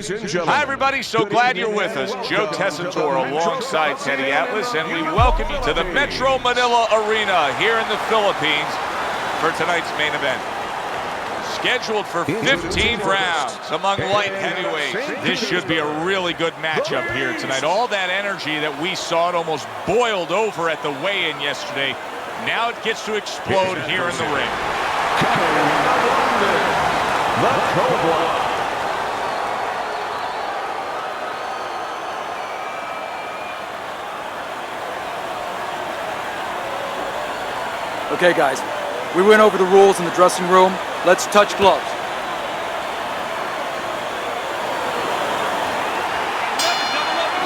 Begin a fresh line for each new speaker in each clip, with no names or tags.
ladies and gentlemen.
Hi, everybody. So glad you're with us. Joe Tessitore alongside Teddy Atlas, and we welcome you to the Metro Manila Arena here in the Philippines for tonight's main event. Scheduled for 15 rounds among light heavyweights. This should be a really good matchup here tonight. All that energy that we saw, it almost boiled over at the weigh-in yesterday. Now it gets to explode here in the ring.
The Cobra.
Okay, guys, we went over the rules in the dressing room. Let's touch gloves.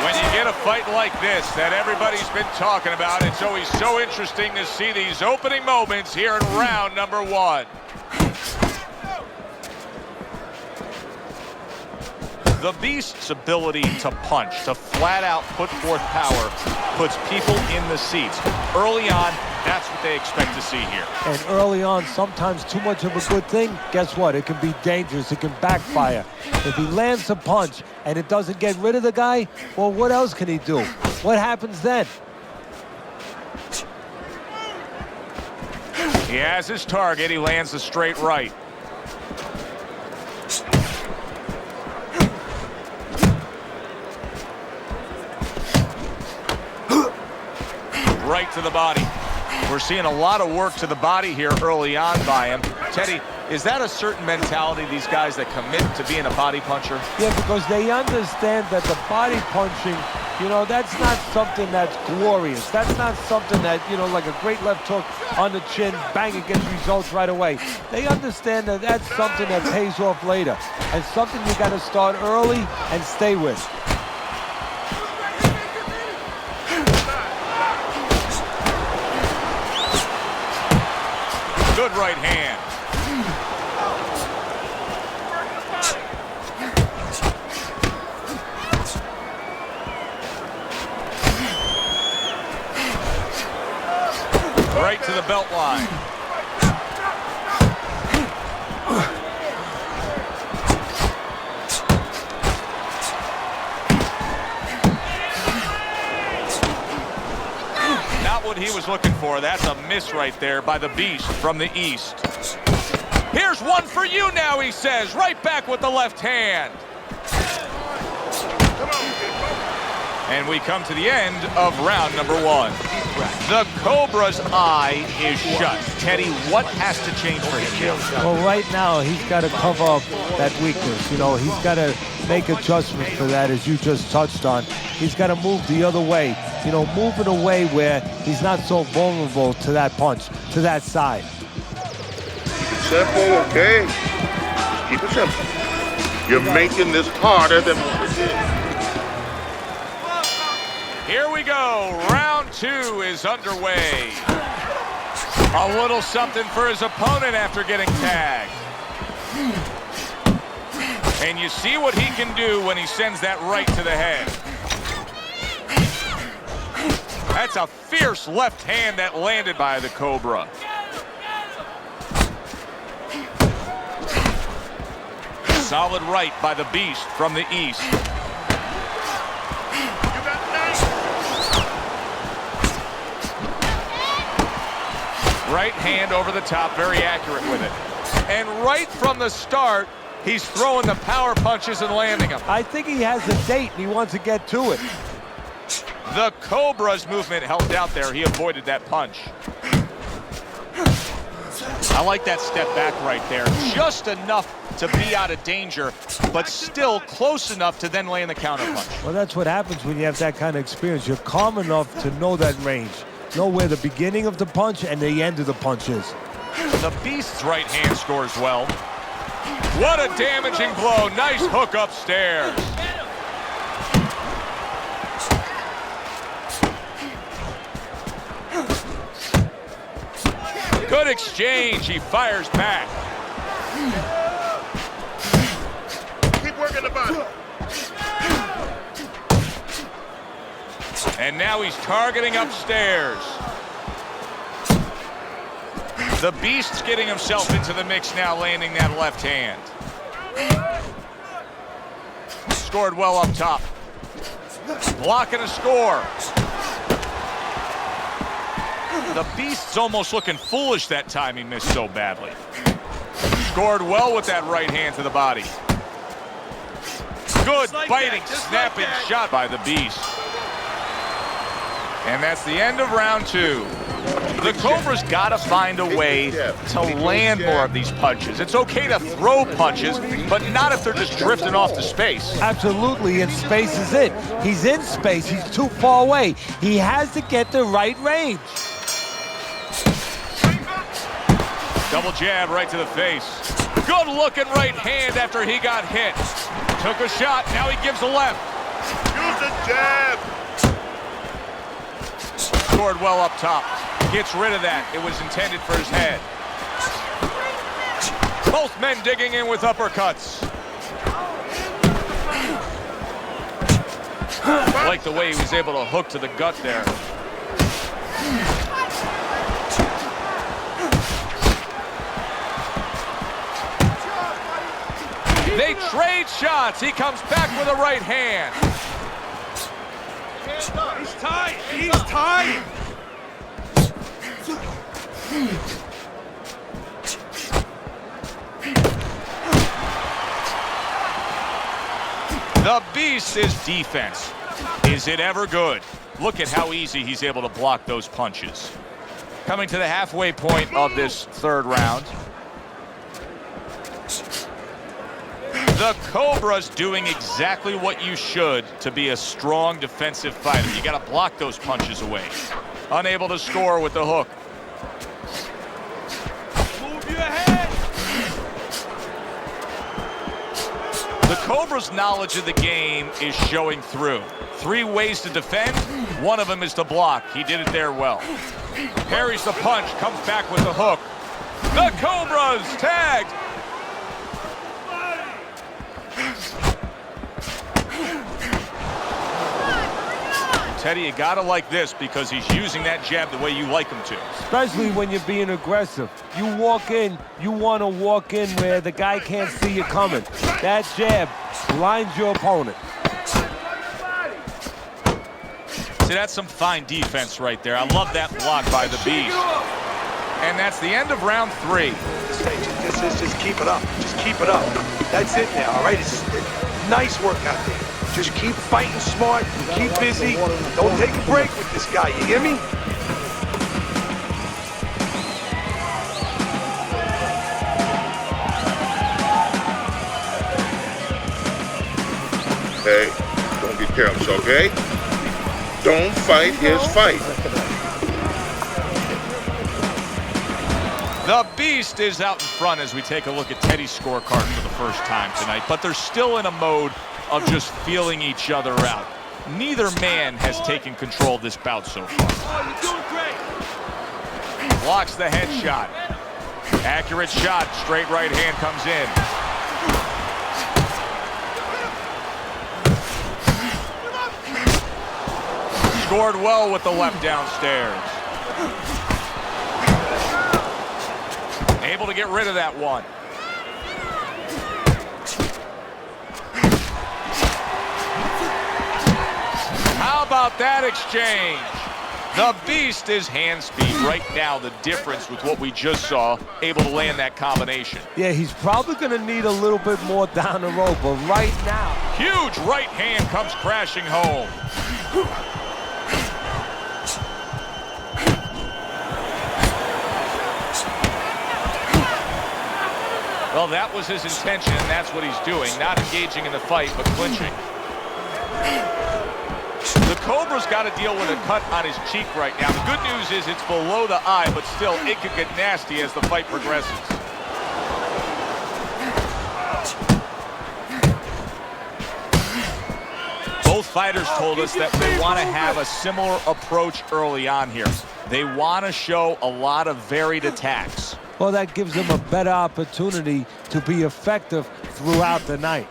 When you get a fight like this that everybody's been talking about, it's always so interesting to see these opening moments here in round number one. The Beast's ability to punch, to flat out put forth power, puts people in the seats. Early on, that's what they expect to see here.
And early on, sometimes too much of a good thing, guess what? It can be dangerous. It can backfire. If he lands a punch and it doesn't get rid of the guy, well, what else can he do? What happens then?
He has his target. He lands a straight right. Right to the body. We're seeing a lot of work to the body here early on by him. Teddy, is that a certain mentality, these guys that commit to being a body puncher?
Yeah, because they understand that the body punching, you know, that's not something that's glorious. That's not something that, you know, like a great left hook on the chin, bang, it gets results right away. They understand that that's something that pays off later, and something you got to start early and stay with.
Good right hand. Right to the belt line. What he was looking for. That's a miss right there by the Beast from the East. Here's one for you now, he says. Right back with the left hand. And we come to the end of round number one. The Cobra's eye is shut. Teddy, what has to change for him now?
Well, right now, he's got to cover up that weakness. You know, he's got to make adjustments for that, as you just touched on. He's got to move the other way. You know, move in a way where he's not so vulnerable to that punch, to that side.
Keep it simple, okay? Just keep it simple. You're making this harder than what it is.
Here we go. Round two is underway. A little something for his opponent after getting tagged. And you see what he can do when he sends that right to the head. That's a fierce left hand that landed by the Cobra. Solid right by the Beast from the East. Right hand over the top, very accurate with it. And right from the start, he's throwing the power punches and landing them.
I think he has a date and he wants to get to it.
The Cobra's movement helped out there. He avoided that punch. I like that step back right there. Just enough to be out of danger, but still close enough to then land the counter punch.
Well, that's what happens when you have that kind of experience. You're calm enough to know that range. Know where the beginning of the punch and the end of the punch is.
The Beast's right hand scores well. What a damaging blow. Nice hook upstairs. Good exchange. He fires back.
Keep working the body.
And now he's targeting upstairs. The Beast's getting himself into the mix now, landing that left hand. scored well up top. Blocking a score. The Beast's almost looking foolish that time he missed so badly. Scored well with that right hand to the body. Good biting, snapping shot by the Beast. And that's the end of round 2. The Cobra's got to find a way to land more of these punches. It's okay to throw punches, but not if they're just drifting off to space.
Absolutely, and space is it. He's in space. He's too far away. He has to get the right range.
Double jab right to the face. Good looking right hand after he got hit. Took a shot, now he gives a left.
Use the jab.
Scored well up top. Gets rid of that. It was intended for his head. Both men digging in with uppercuts. Like the way he was able to hook to the gut there. They trade shots. He comes back with a right hand.
He's tied. He's tied.
The Beast is defense. Is it ever good? Look at how easy he's able to block those punches. Coming to the halfway point of this third round. The Cobra's doing exactly what you should to be a strong defensive fighter. You got to block those punches away. Unable to score with the hook.
Move your head.
The Cobra's knowledge of the game is showing through. 3 ways to defend. One of them is to block. He did it there well. Parries the punch, comes back with the hook. The Cobra's tagged. Teddy, you gotta like this because he's using that jab the way you like him to.
Especially when you're being aggressive. You walk in, you want to walk in where the guy can't see you coming. That jab blinds your opponent.
See, that's some fine defense right there. I love that block by the Beast. And that's the end of round 3.
Just keep it up. Just keep it up. That's it now, all right? It's nice work out there. Just keep fighting smart, keep busy. Don't take a break with this guy, you hear me?
Hey, don't get careless, okay? Don't fight his fight.
The Beast is out in front as we take a look at Teddy's scorecard for the first time tonight, but they're still in a mode of just feeling each other out. Neither man has taken control of this bout so far.
Oh, you're doing great.
Blocks the headshot. Accurate shot, straight right hand comes in. Scored well with the left downstairs. Able to get rid of that one. How about that exchange? The Beast is hand speed right now, the difference with what we just saw, able to land that combination.
Yeah, he's probably going to need a little bit more down the road, but right now.
Huge right hand comes crashing home. Well, that was his intention, and that's what he's doing. Not engaging in the fight, but clinching. The Cobra's got to deal with a cut on his cheek right now. The good news is it's below the eye, but still, it could get nasty as the fight progresses. Both fighters told us that they want to have a similar approach early on here. They want to show a lot of varied attacks.
Well, that gives him a better opportunity to be effective throughout the night.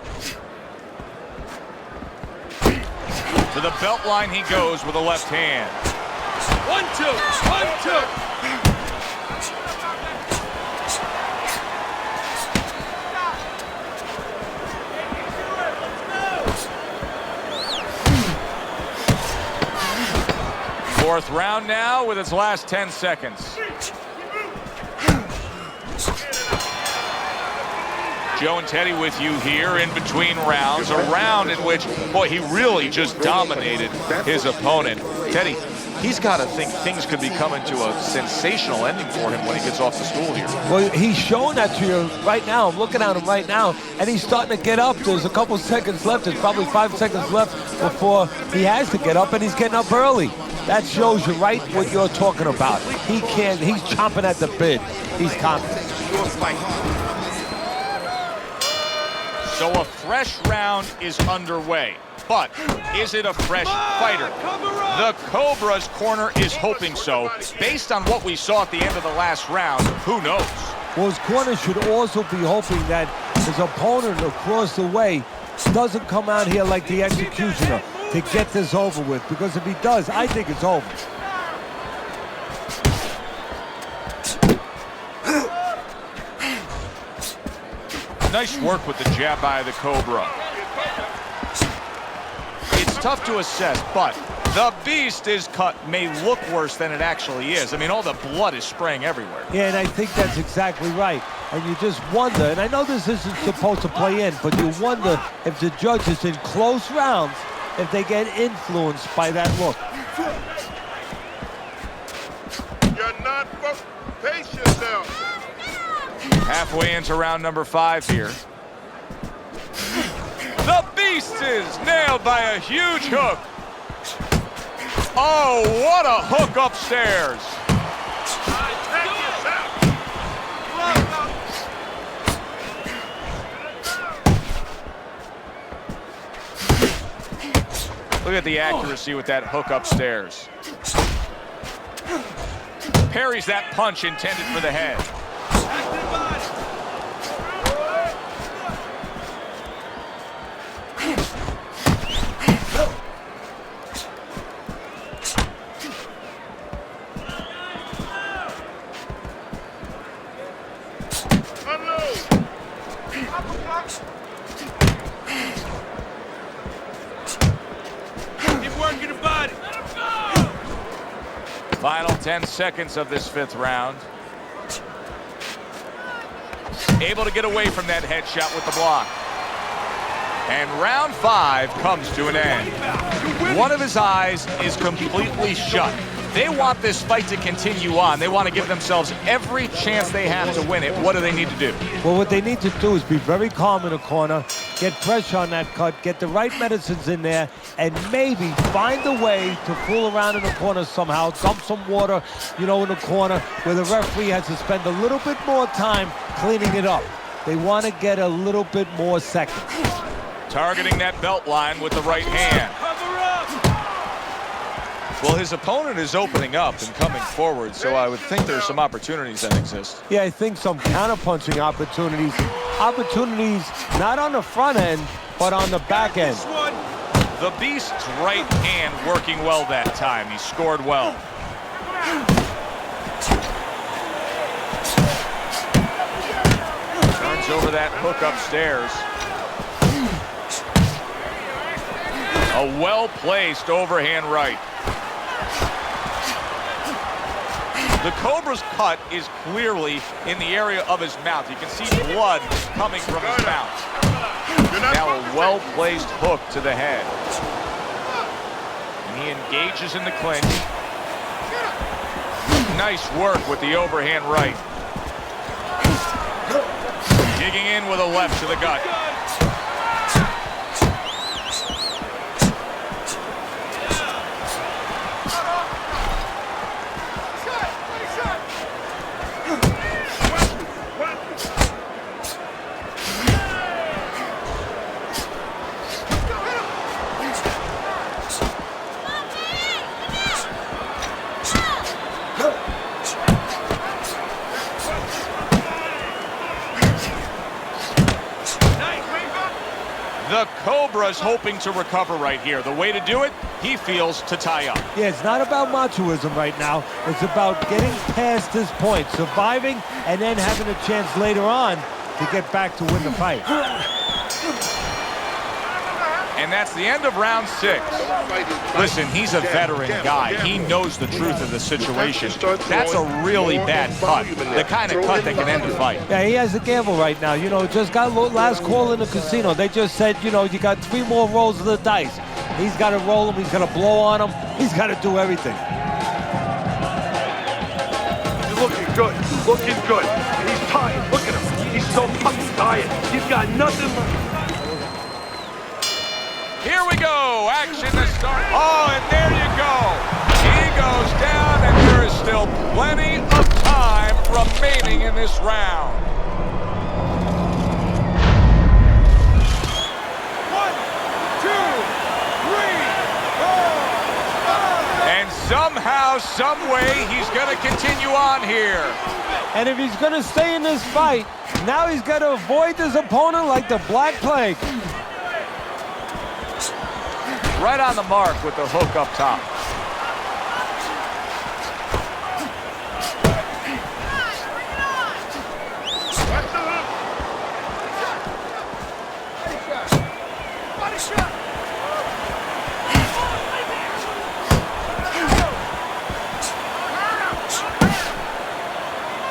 To the belt line he goes with a left hand.
1-2, 1-2.
Fourth round now with its last 10 seconds. Joe and Teddy with you here in between rounds. A round in which, boy, he really just dominated his opponent. Teddy, he's got to think things could be coming to a sensational ending for him when he gets off the stool here.
Well, he's showing that to you right now. I'm looking at him right now, and he's starting to get up. There's a couple seconds left. There's probably 5 seconds left before he has to get up, and he's getting up early. That shows you right what you're talking about. He's chomping at the bit. He's confident.
So a fresh round is underway, but is it a fresh fighter? The Cobra's corner is hoping so. Based on what we saw at the end of the last round, who knows?
Well, his corner should also be hoping that his opponent across the way doesn't come out here like the executioner to get this over with, because if he does, I think it's over.
Nice work with the jab by the Cobra. It's tough to assess, but the beast is cut may look worse than it actually is. I mean, all the blood is spraying everywhere.
Yeah, and I think that's exactly right. And you just wonder, and I know this isn't supposed to play in, but you wonder if the judges in close rounds, if they get influenced by that look.
You're not pace yourself.
Halfway into round number 5 here. The beast is nailed by a huge hook. Oh, what a hook upstairs. Look at the accuracy with that hook upstairs. Parries that punch intended for the head.
Keep working the body.
Final 10 seconds of this 5th round. Able to get away from that headshot with the block. And round 5 comes to an end. One of his eyes is completely shut. They want this fight to continue on. They want to give themselves every chance they have to win it. What do they need to do?
Well, what they need to do is be very calm in the corner, get pressure on that cut, get the right medicines in there, and maybe find a way to fool around in the corner somehow, dump some water, in the corner where the referee has to spend a little bit more time cleaning it up. They want to get a little bit more seconds.
Targeting that belt line with the right hand. Well, his opponent is opening up and coming forward, so I would think there's some opportunities that exist.
Yeah, I think some counter-punching opportunities. Opportunities not on the front end, but on the back end.
The Beast's right hand working well that time. He scored well. Turns over that hook upstairs. A well-placed overhand right. The Cobra's cut is clearly in the area of his mouth. You can see blood coming from his mouth. Now a well-placed hook to the head. And he engages in the clinch. Nice work with the overhand right. Digging in with a left to the gut. The Cobra's hoping to recover right here. The way to do it, he feels, to tie up.
Yeah, it's not about machoism right now. It's about getting past this point, surviving, and then having a chance later on to get back to win the fight.
And that's the end of round 6. Listen, he's a veteran guy. He knows the truth of the situation. That's a really bad cut, the kind of cut that can end the fight.
Yeah, he has a gamble right now. You know, just got last call in the casino. They just said, you know, you got 3 more rolls of the dice. He's got to roll them. He's got to blow on them. He's got to do everything.
He's looking good. Looking good. And he's tired. Look at him. He's so fucking tired. He's got nothing left.
Here we go, action to start. Oh, and there you go. He goes down, and there is still plenty of time remaining in this round.
1, 2, 3, 4, 5.
And somehow, some way, he's going to continue on here.
And if he's going to stay in this fight, now he's got to avoid his opponent like the Black Plague.
Right on the mark with the hook up top.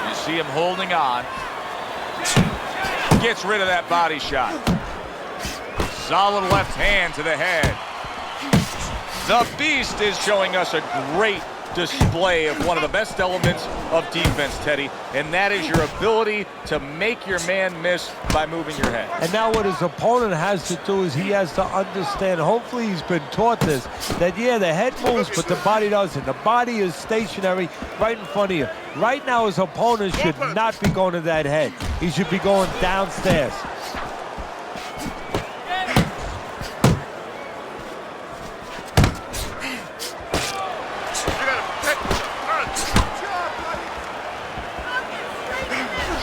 You see him holding on. Gets rid of that body shot. Solid left hand to the head. The Beast is showing us a great display of one of the best elements of defense, Teddy, and that is your ability to make your man miss by moving your head.
And now what his opponent has to do is he has to understand, hopefully he's been taught this, that yeah, the head moves, but the body doesn't. The body is stationary right in front of you. Right now his opponent should not be going to that head. He should be going downstairs.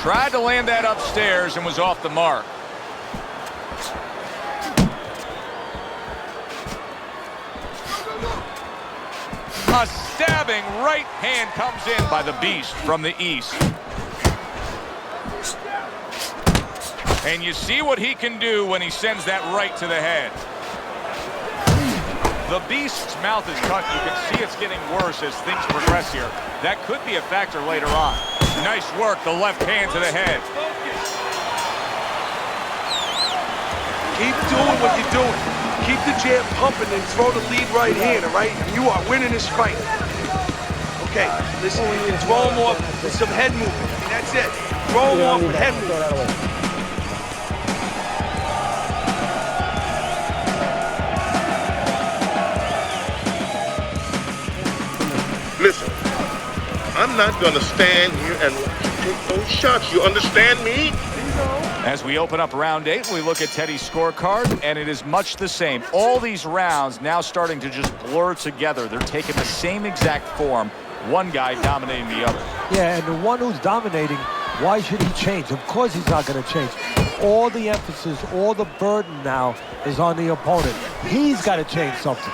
Tried to land that upstairs and was off the mark. A stabbing right hand comes in by the Beast from the east. And you see what he can do when he sends that right to the head. The Beast's mouth is cut. You can see it's getting worse as things progress here. That could be a factor later on. Nice work, the left hand to the head.
Keep doing what you're doing. Keep the jab pumping and throw the lead right hand, all right? You are winning this fight. Okay, listen, throw him off with some head movement. That's it. Throw him off with head movement.
Listen, I'm not going to stand here and take those shots. You understand me?
As we open up round 8, we look at Teddy's scorecard, and it is much the same. All these rounds now starting to just blur together. They're taking the same exact form, one guy dominating the other.
Yeah, and the one who's dominating, why should he change? Of course he's not going to change. All the emphasis, all the burden now is on the opponent. He's got to change something.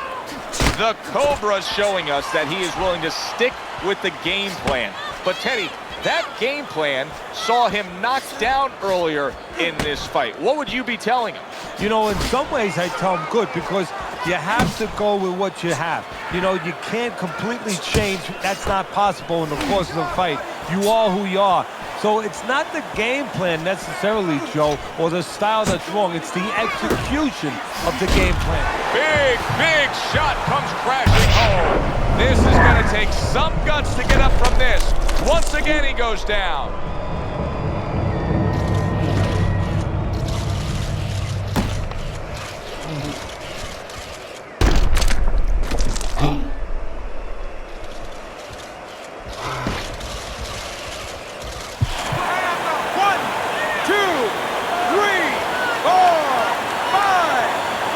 The Cobra's showing us that he is willing to stick with the game plan. But Teddy, that game plan saw him knocked down earlier in this fight. What would you be telling him?
You know, in some ways I tell him good, because you have to go with what you have. You know, you can't completely change. That's not possible in the course of the fight. You are who you are. So it's not the game plan necessarily, Joe, or the style that's wrong. It's the execution of the game plan.
Big, big shot comes crashing home. This is going to take some guts to get up from this. Once again, he goes down.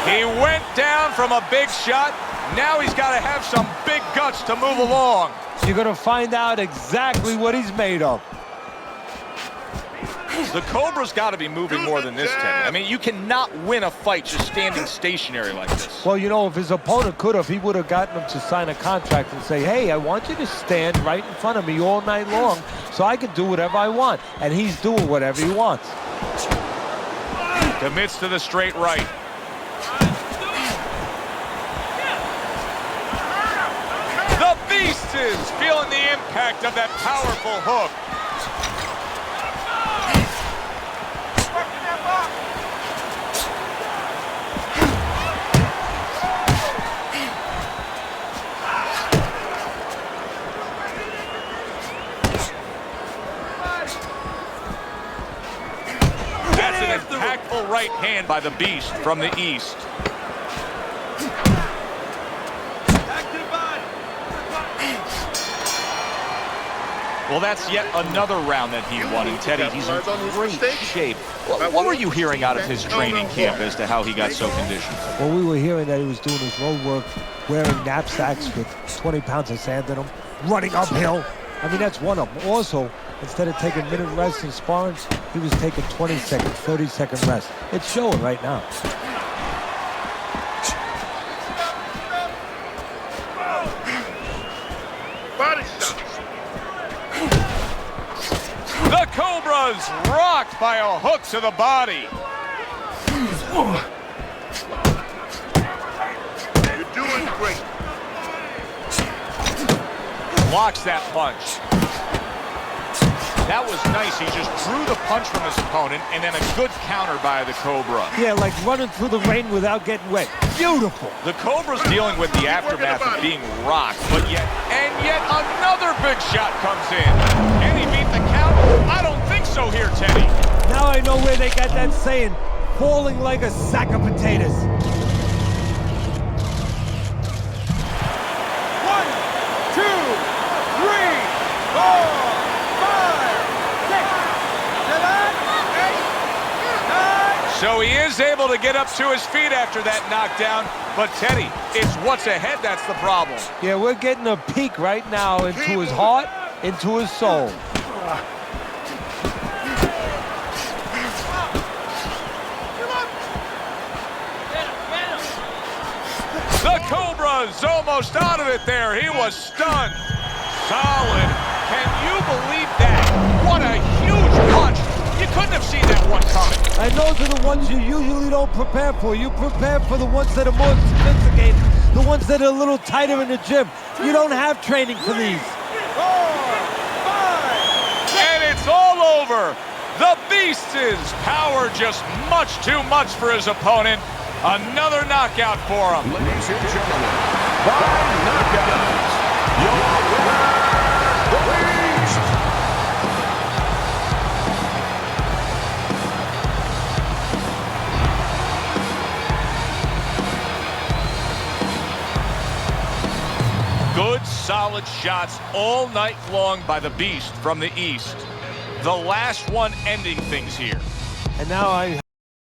He went down from a big shot. Now he's got to have some big guts to move along.
You're going to find out exactly what he's made of.
The Cobra's got to be moving more than this, Teddy. I mean, you cannot win a fight just standing stationary like this.
Well, you know, if his opponent could have, he would have gotten him to sign a contract and say, hey, I want you to stand right in front of me all night long so I can do whatever I want. And he's doing whatever he wants.
Commits to the straight right. Beast is feeling the impact of that powerful hook. That's an impactful right hand by the Beast from the East. Well, that's yet another round that he won, and Teddy, he's in great shape. What were you hearing out of his training camp as to how he got so conditioned?
Well, we were hearing that he was doing his road work, wearing knapsacks with 20 pounds of sand in them, running uphill. I mean, that's one of them. Also, instead of taking minute rests in sparring, he was taking 20-second, 30-second rest. It's showing right now.
Body shots.
The Cobra's rocked by a hook to the body.
You're doing great.
Blocks that punch. That was nice. He just drew the punch from his opponent, and then a good counter by the Cobra.
Yeah, like running through the rain without getting wet. Beautiful.
The Cobra's dealing with the aftermath of being rocked, but yet another big shot comes in. And he beat the count? I don't think so here, Teddy.
Now I know where they got that saying, falling like a sack of potatoes.
1, 2, 3, 4, 5, 6, 7, 8, 9.
So he is able to get up to his feet after that knockdown, but Teddy, it's what's ahead that's the problem.
Yeah, we're getting a peek right now into his heart, into his soul.
The Cobra's almost out of it there. He was stunned. Solid. Can you believe that? What a huge punch. You couldn't have seen that one coming.
And those are the ones you usually don't prepare for. You prepare for the ones that are more sophisticated, the ones that are a little tighter in the gym. You don't have training for these.
4, 5.
And it's all over. The Beast's power just much too much for his opponent. Another knockout for him.
Ladies and gentlemen, by knockout, your winner, the Beast.
Good, solid shots all night long by the Beast from the East. The last one ending things here.
And now I